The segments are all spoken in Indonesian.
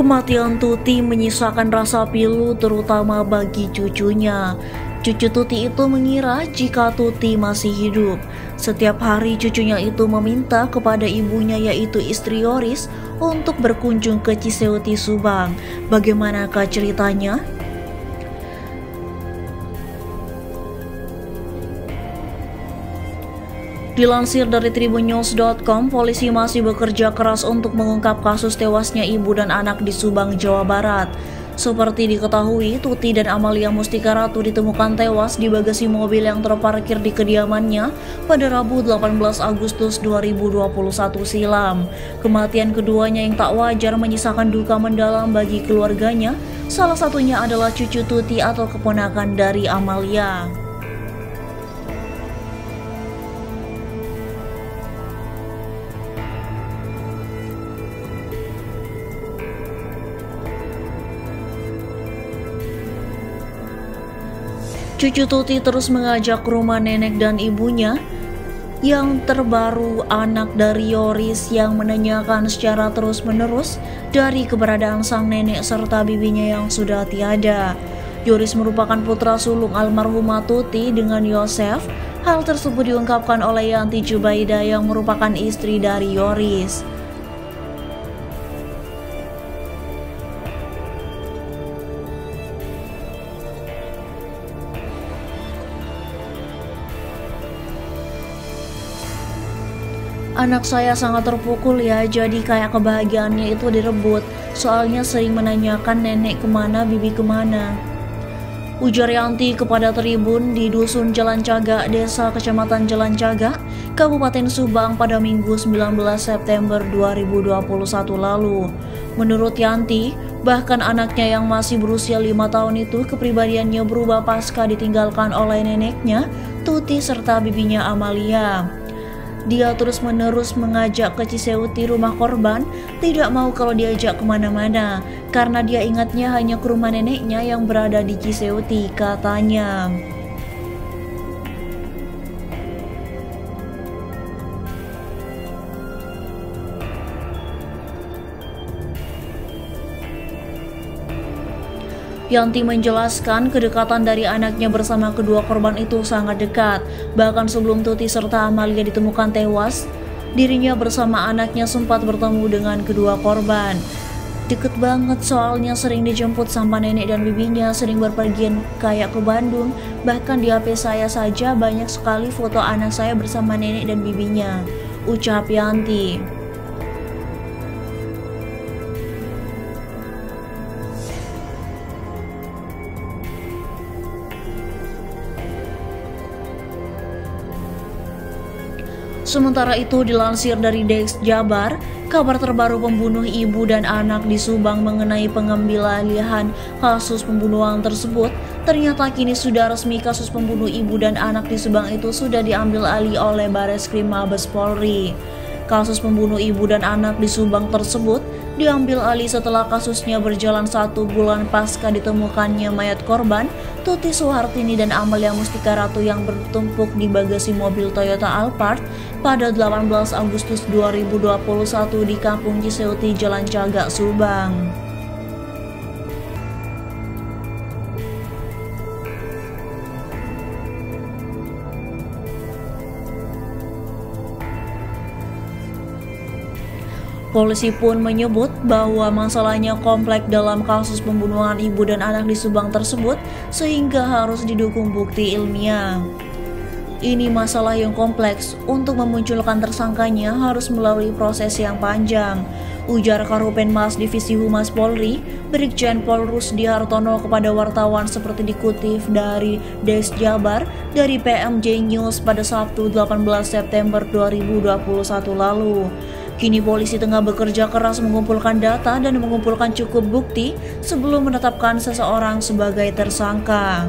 Kematian Tuti menyisakan rasa pilu terutama bagi cucunya. Cucu Tuti itu mengira jika Tuti masih hidup. Setiap hari cucunya itu meminta kepada ibunya yaitu istri Yoris untuk berkunjung ke Ciseuti Subang. Bagaimanakah ceritanya? Dilansir dari tribunnews.com, polisi masih bekerja keras untuk mengungkap kasus tewasnya ibu dan anak di Subang, Jawa Barat. Seperti diketahui, Tuti dan Amalia Mustika Ratu ditemukan tewas di bagasi mobil yang terparkir di kediamannya pada Rabu 18 Agustus 2021 silam. Kematian keduanya yang tak wajar menyisakan duka mendalam bagi keluarganya, salah satunya adalah cucu Tuti atau keponakan dari Amalia. Cucu Tuti terus mengajak ke rumah nenek dan ibunya. Yang terbaru, anak dari Yoris yang menanyakan secara terus-menerus dari keberadaan sang nenek serta bibinya yang sudah tiada. Yoris merupakan putra sulung almarhumah Tuti dengan Yosef. Hal tersebut diungkapkan oleh Yanti Jubaida yang merupakan istri dari Yoris. Anak saya sangat terpukul ya, jadi kayak kebahagiaannya itu direbut. Soalnya sering menanyakan nenek kemana, bibi kemana. Ujar Yanti kepada Tribun di Dusun Jalan Cagak, Desa Kecamatan Jalan Cagak, Kabupaten Subang pada Minggu 19 September 2021 lalu. Menurut Yanti, bahkan anaknya yang masih berusia 5 tahun itu kepribadiannya berubah pasca ditinggalkan oleh neneknya, Tuti serta bibinya Amalia. Dia terus-menerus mengajak ke Ciseuti rumah korban, tidak mau kalau diajak kemana-mana, karena dia ingatnya hanya ke rumah neneknya yang berada di Ciseuti, katanya. Yanti menjelaskan kedekatan dari anaknya bersama kedua korban itu sangat dekat. Bahkan sebelum Tuti serta Amalia ditemukan tewas, dirinya bersama anaknya sempat bertemu dengan kedua korban. Deket banget soalnya sering dijemput sama nenek dan bibinya, sering berpergian kayak ke Bandung. Bahkan di HP saya saja banyak sekali foto anak saya bersama nenek dan bibinya, ucap Yanti. Sementara itu, dilansir dari Dex Jabar, kabar terbaru pembunuh ibu dan anak di Subang mengenai pengambilan alihan kasus pembunuhan tersebut, ternyata kini sudah resmi kasus pembunuh ibu dan anak di Subang itu sudah diambil alih oleh Bareskrim Mabes Polri. Kasus pembunuh ibu dan anak di Subang tersebut diambil alih setelah kasusnya berjalan 1 bulan pasca ditemukannya mayat korban Tuti Suhartini dan Amalia Mustika Ratu yang bertumpuk di bagasi mobil Toyota Alphard pada 18 Agustus 2021 di Kampung Ciseuti, Jalan Cagak, Subang. Polisi pun menyebut bahwa masalahnya kompleks dalam kasus pembunuhan ibu dan anak di Subang tersebut sehingga harus didukung bukti ilmiah. Ini masalah yang kompleks, untuk memunculkan tersangkanya harus melalui proses yang panjang, ujar Karopenmas Divisi Humas Polri, Brigjen Pol Rusdi Hartono kepada wartawan seperti dikutip dari Dex Jabar dari PMJ News pada Sabtu 18 September 2021 lalu. Kini polisi tengah bekerja keras mengumpulkan data dan mengumpulkan cukup bukti sebelum menetapkan seseorang sebagai tersangka.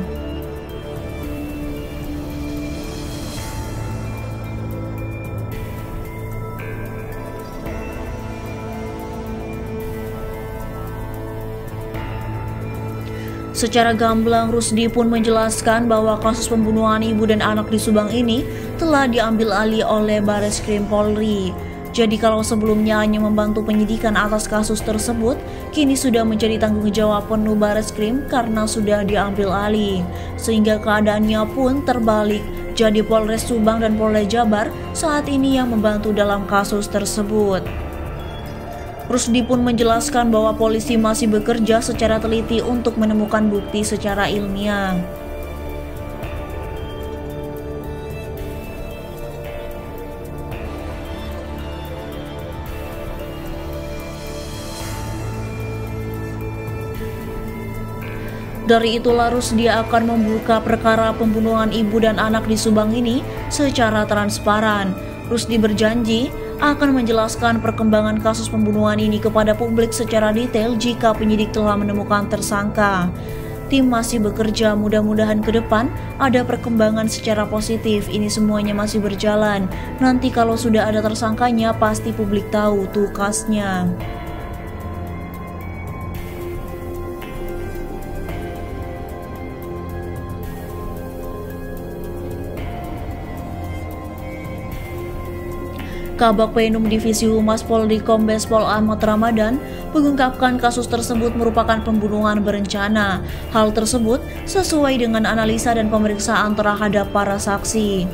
Secara gamblang, Rusdi pun menjelaskan bahwa kasus pembunuhan ibu dan anak di Subang ini telah diambil alih oleh Bareskrim Polri. Jadi kalau sebelumnya hanya membantu penyidikan atas kasus tersebut, kini sudah menjadi tanggung jawab penuh Bareskrim karena sudah diambil alih. Sehingga keadaannya pun terbalik, jadi Polres Subang dan Polda Jabar saat ini yang membantu dalam kasus tersebut. Rusdi pun menjelaskan bahwa polisi masih bekerja secara teliti untuk menemukan bukti secara ilmiah. Dari itulah Rusdi akan membuka perkara pembunuhan ibu dan anak di Subang ini secara transparan. Rusdi berjanji akan menjelaskan perkembangan kasus pembunuhan ini kepada publik secara detail jika penyidik telah menemukan tersangka. Tim masih bekerja, mudah-mudahan ke depan ada perkembangan secara positif. Ini semuanya masih berjalan. Nanti kalau sudah ada tersangkanya pasti publik tahu tukasnya. Kabak Penum Divisi Humas Polri Kombes Pol Ahmad Ramadan mengungkapkan kasus tersebut merupakan pembunuhan berencana. Hal tersebut sesuai dengan analisa dan pemeriksaan terhadap para saksi.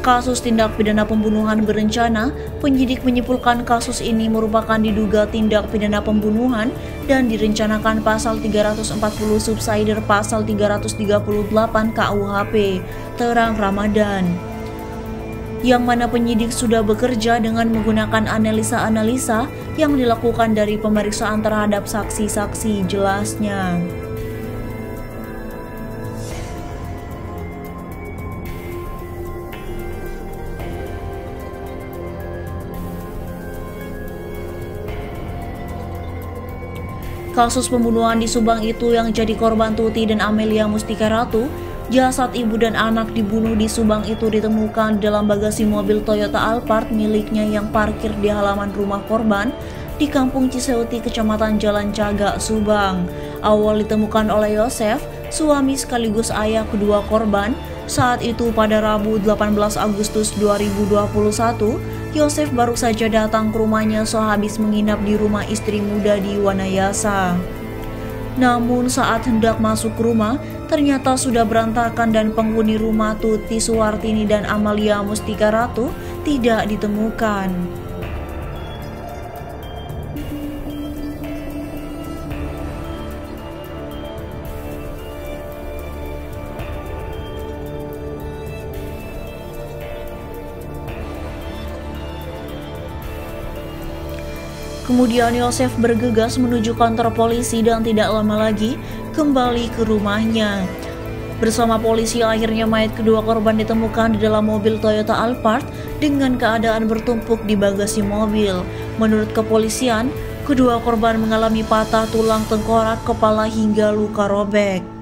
Kasus tindak pidana pembunuhan berencana, penyidik menyimpulkan kasus ini merupakan diduga tindak pidana pembunuhan dan direncanakan pasal 340 subsider pasal 338 KUHP, terang Ramadan. Yang mana penyidik sudah bekerja dengan menggunakan analisa-analisa yang dilakukan dari pemeriksaan terhadap saksi-saksi, jelasnya. Kasus pembunuhan di Subang itu yang jadi korban Tuti dan Amelia Mustika Ratu. Jasad ibu dan anak dibunuh di Subang itu ditemukan dalam bagasi mobil Toyota Alphard miliknya yang parkir di halaman rumah korban di Kampung Ciseuti, Kecamatan Jalan Cagak, Subang. Awal ditemukan oleh Yosef, suami sekaligus ayah kedua korban. Saat itu pada Rabu 18 Agustus 2021, Yosef baru saja datang ke rumahnya sehabis menginap di rumah istri muda di Wanayasa. Namun saat hendak masuk ke rumah, ternyata sudah berantakan dan penghuni rumah Tuti Suwartini dan Amalia Mustika Ratu tidak ditemukan. Kemudian Yosef bergegas menuju kantor polisi dan tidak lama lagi kembali ke rumahnya. Bersama polisi akhirnya mayat kedua korban ditemukan di dalam mobil Toyota Alphard dengan keadaan bertumpuk di bagasi mobil. Menurut kepolisian, kedua korban mengalami patah tulang tengkorak, kepala hingga luka robek.